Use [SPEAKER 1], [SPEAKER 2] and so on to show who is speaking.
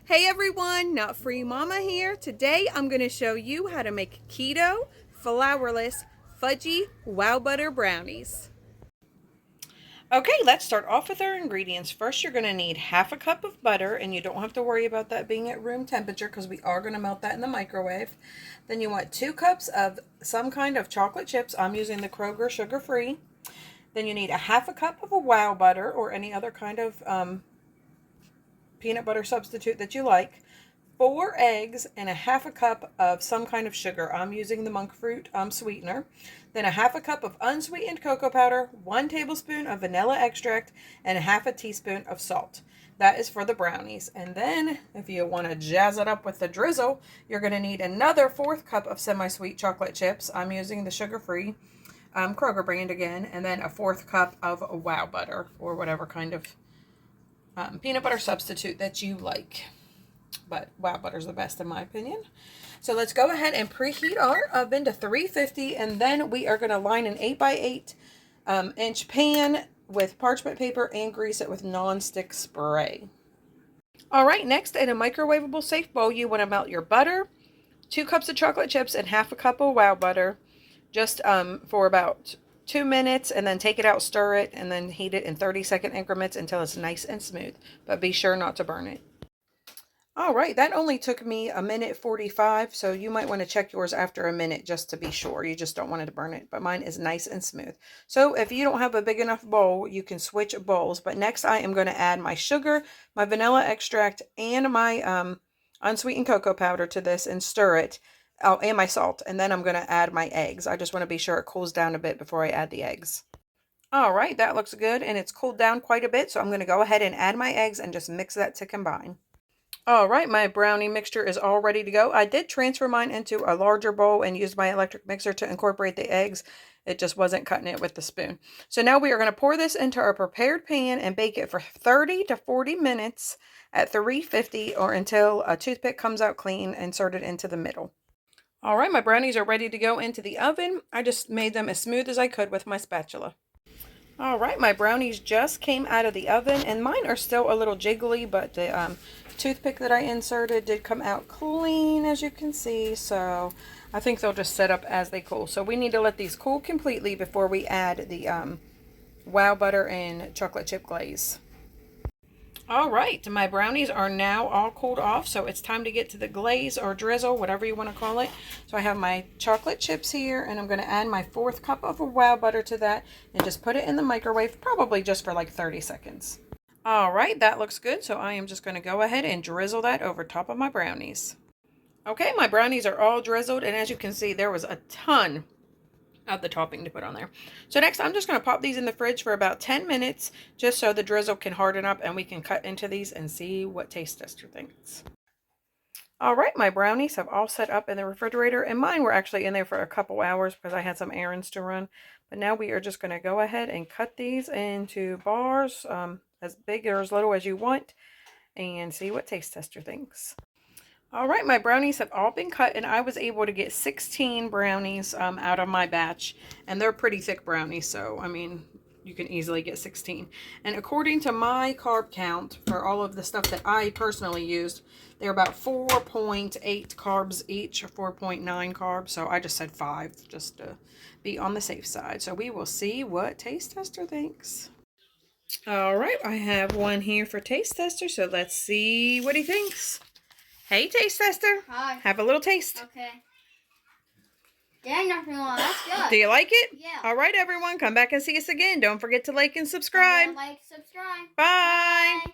[SPEAKER 1] Hey everyone, Nut Free Mama here. Today I'm going to show you how to make Keto Flourless Fudgy Wowbutter Brownies. Okay, let's start off with our ingredients. First, you're going to need half a cup of butter, and you don't have to worry about that being at room temperature because we are going to melt that in the microwave. Then you want 2 cups of some kind of chocolate chips. I'm using the Kroger sugar-free. Then you need a half a cup of a wow butter or any other kind of peanut butter substitute that you like. 4 eggs and a half a cup of some kind of sugar. I'm using the Monkfruit sweetener. Then a half a cup of unsweetened cocoa powder, 1 tablespoon of vanilla extract, and a half a teaspoon of salt. That is for the brownies. And then if you want to jazz it up with the drizzle, you're going to need another 4th cup of semi-sweet chocolate chips. I'm using the sugar-free Kroger brand again. And then a 4th cup of wow butter or whatever kind of peanut butter substitute that you like. But wow butter's the best in my opinion. So let's go ahead and preheat our oven to 350, and then we are going to line an 8x8 inch pan with parchment paper and grease it with non-stick spray. All right, next in a microwavable safe bowl, you want to melt your butter, 2 cups of chocolate chips, and half a cup of wow butter, just for about 2 minutes, and then take it out, stir it, and then heat it in 30-second increments until it's nice and smooth. But be sure not to burn it. All right, that only took me 1:45, so you might want to check yours after a minute just to be sure. You just don't want it to burn it, but mine is nice and smooth. So if you don't have a big enough bowl, you can switch bowls. But next I am going to add my sugar, my vanilla extract, and my unsweetened cocoa powder to this and stir it. Oh, and my salt. And then I'm going to add my eggs. I just want to be sure it cools down a bit before I add the eggs. All right, that looks good, and it's cooled down quite a bit, so I'm going to go ahead and add my eggs and just mix that to combine. All right, my brownie mixture is all ready to go. I did transfer mine into a larger bowl and used my electric mixer to incorporate the eggs. It just wasn't cutting it with the spoon. So now we are going to pour this into our prepared pan and bake it for 30 to 40 minutes at 350 or until a toothpick comes out clean, inserted into the middle. All right, my brownies are ready to go into the oven. I just made them as smooth as I could with my spatula. All right, my brownies just came out of the oven, and mine are still a little jiggly, but the toothpick that I inserted did come out clean, as you can see, so I think they'll just set up as they cool. So we need to let these cool completely before we add the wow butter and chocolate chip glaze. All right, my brownies are now all cooled off, so it's time to get to the glaze or drizzle, whatever you want to call it. So I have my chocolate chips here, and I'm going to add my 4th cup of wow butter to that and just put it in the microwave, probably just for like 30 seconds. All right, that looks good, so I am just going to go ahead and drizzle that over top of my brownies. Okay, my brownies are all drizzled, and as you can see, there was a ton of the topping to put on there. So next I'm just going to pop these in the fridge for about 10 minutes just so the drizzle can harden up and we can cut into these and see what taste tester thinks. All right, my brownies have all set up in the refrigerator, and mine were actually in there for a couple hours because I had some errands to run. But now we are just going to go ahead and cut these into bars, as big or as little as you want, and see what taste tester thinks. All right, my brownies have all been cut, and I was able to get 16 brownies out of my batch, and they're pretty thick brownies, so I mean you can easily get 16. And according to my carb count for all of the stuff that I personally used, they're about 4.8 carbs each, or 4.9 carbs, so I just said 5 just to be on the safe side. So we will see what taste tester thinks. All right, I have one here for taste tester, so let's see what he thinks. Hey, taste tester.
[SPEAKER 2] Hi.
[SPEAKER 1] Have a little taste.
[SPEAKER 2] Okay. Dang, nothing wrong. That's good.
[SPEAKER 1] Do you like it?
[SPEAKER 2] Yeah.
[SPEAKER 1] All right, everyone. Come back and see us again. Don't forget to like and subscribe.
[SPEAKER 2] Like, subscribe.
[SPEAKER 1] Bye.
[SPEAKER 2] Bye.